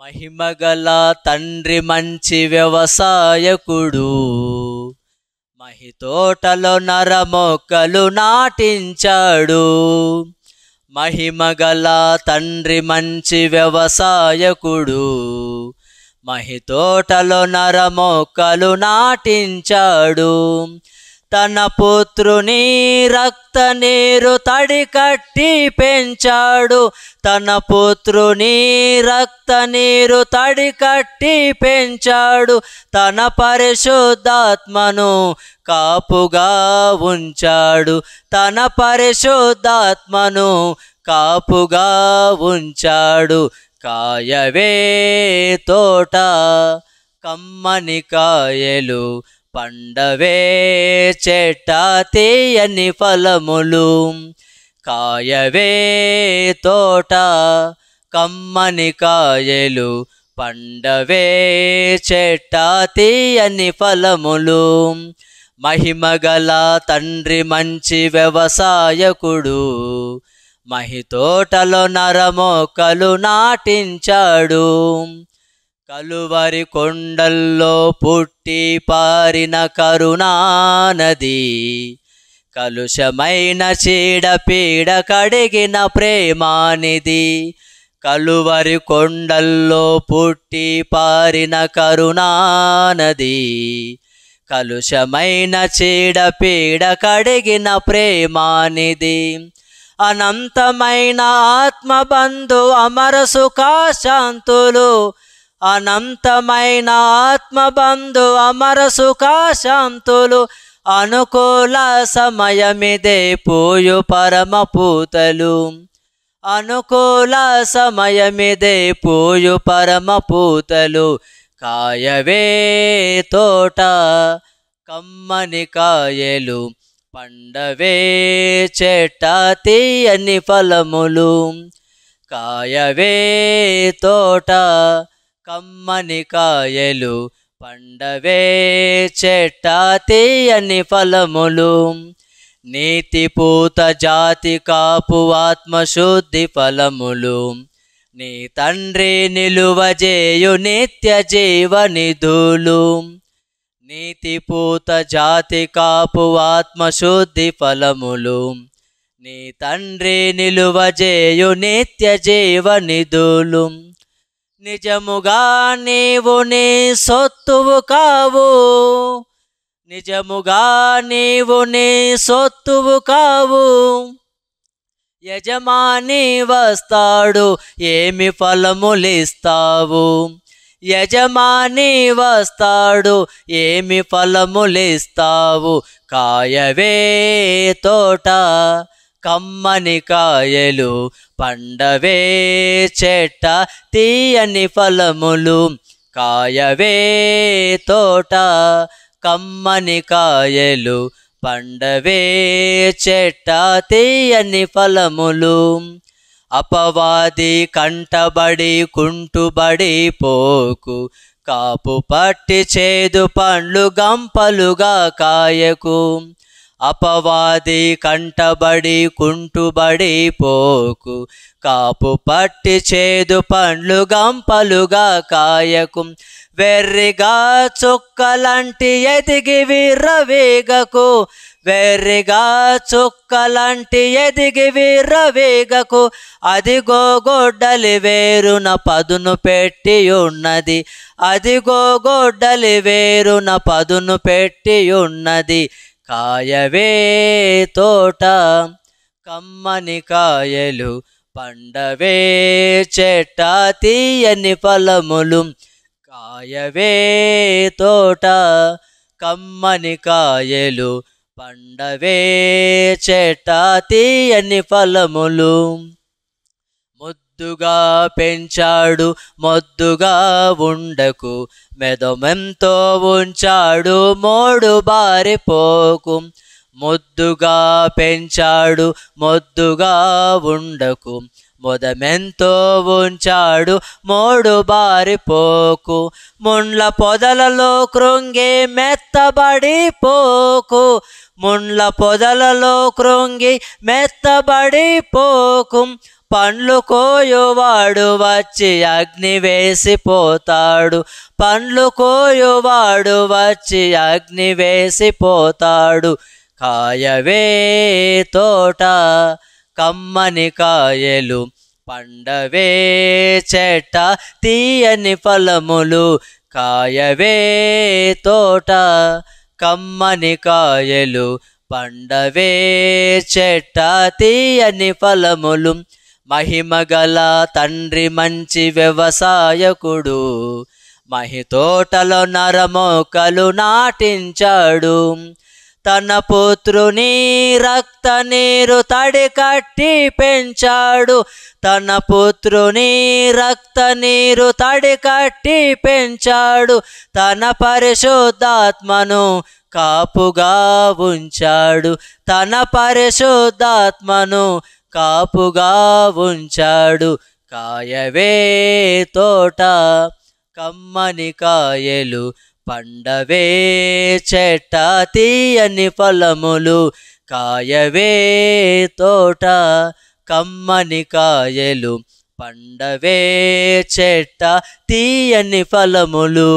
మహిమగల తండ్రి మంచి వ్యవసాయకుడు, మహితోటలో నరమొక్కలు నాటించాడు. మహిమగల తండ్రి మంచి వ్యవసాయకుడు, మహితోటలో నరమొక్కలు నాటించాడు. తన పుత్రుని రక్త నీరు తడి కట్టి పెంచాడు. తన పుత్రుని రక్త నీరు తడి కట్టి పెంచాడు. తన పరిశుద్ధాత్మను కాపుగా ఉంచాడు. తన పరిశుద్ధాత్మను కాపుగా ఉంచాడు. కాయవే తోట కమ్మని కాయలు, పండవే చెట్ట తీయని ఫలములు. కాయవే తోట కమ్మని కాయలు, పండవే చెట్ట తీయని ఫలములు. మహిమగల తండ్రి మంచి వ్యవసాయకుడు, మహితోటలో నరమొక్కలు నాటించాడు. కలువరి కొండల్లో పుట్టి పారిన కరుణానది, కలుషమైన చీడపీడ కడిగిన ప్రేమానిది. కలువరి కొండల్లో పుట్టి పారిన కరుణానది, కలుషమైన చీడపీడ కడిగిన ప్రేమానిది. అనంతమైన ఆత్మబంధు అమర సుఖాశాంతులు, అనంతమైన ఆత్మబంధు అమర సుఖాశాంతులు. అనుకూల సమయమిదే పూయు పరమ పూతలు, అనుకూల సమయమిదే పూయు పరమ పూతలు. కాయవే తోట కమ్మని కాయలు, పండవే చెట్ట తీయని ఫలములు. కాయవే తోట కమ్మని కాయలు, పండవే చెట్ట తీయని ఫలములు. నీతిపూత జాతి కాపు ఆత్మశుద్ధి ఫలములు, నీ తండ్రి నిలువజేయు నిత్య జీవనిధులు. నీతిపూత జాతి కాపు ఆత్మశుద్ధి ఫలములు, నీ తండ్రి నిలువజేయు నిత్య జీవనిధులు. నిజముగా నీవు నీ సొత్తువు కావు, నిజముగా నీవు నీ సొత్తువు కావు. యజమాని వస్తాడు, ఏమి ఫలములిస్తావు? యజమాని వస్తాడు, ఏమి ఫలములిస్తావు? కాయవే తోట కమ్మని కాయలు, పండవే చెట్ట తీయని ఫలములు. కాయవే తోట కమ్మని కాయలు, పండవే చెట్ట తీయని ఫలములు. అపవాది కంటబడి కుంటుబడి పోకు, కాపు పట్టి చేదు పండ్లు గంపలుగా కాయకు. అపవాది కంటబడి కుంటుబడి పోకు, కాపు పట్టి చేదు పండ్లు గంపలుగా కాయకు. వెర్రిగా చుక్కలంటి ఎదిగి విర్రవేగకు, వెర్రిగా చుక్కలంటి ఎదిగి విర్రవేగకు. అదిగో గొడ్డలి వేరున పదును పెట్టి ఉన్నది, అదిగో గొడ్డలి వేరున పదును పెట్టి ఉన్నది. కాయవే తోట కమ్మని కాయలు, పండవే చెట్ట తీయని ఫలములు. కాయవే తోట కమ్మని కాయలు, పండవే చెట్ట తీయని ఫలములు. ముద్దుగా పెంచాడు మొద్దుగా ఉండకు, మెదమెంతో ఉంచాడు మోడు బారిపోకు. ముద్దుగా పెంచాడు మొద్దుగా ఉండకు, మొదమెంతో ఉంచాడు మోడు బారిపోకు. ముండ్ల పొదలలో కృంగి మెత్తబడిపోకు, ముండ్ల పొదలలో కృంగి మెత్తబడిపోకు. పండ్లు కోయువాడు వచ్చి అగ్ని వేసిపోతాడు. పండ్లు కోయువాడు వచ్చి అగ్ని వేసిపోతాడు. కాయవే తోట కమ్మని కాయలు, పండవే చెట్ట తీయని ఫలములు. కాయవే తోట కమ్మని కాయలు, పండవే చెట్ట తీయని ఫలములు. మహిమగల తండ్రి మంచి వ్యవసాయకుడు, మహి తోటలో నరమోకలు నాటించాడు. తన పుత్రుని రక్త నీరు తడి కట్టి పెంచాడు. తన పుత్రుని రక్త నీరు తడి కట్టి పెంచాడు. తన పరిశుద్ధాత్మను కాపుగా ఉంచాడు. తన పరిశుద్ధాత్మను కాపుగా ఉంచాడు. కాయవే తోట కమ్మని కాయలు, పండవే చెట్ట తీయని ఫలములు. కాయవే తోట కమ్మని కాయలు, పండవే చెట్ట తీయని ఫలములు.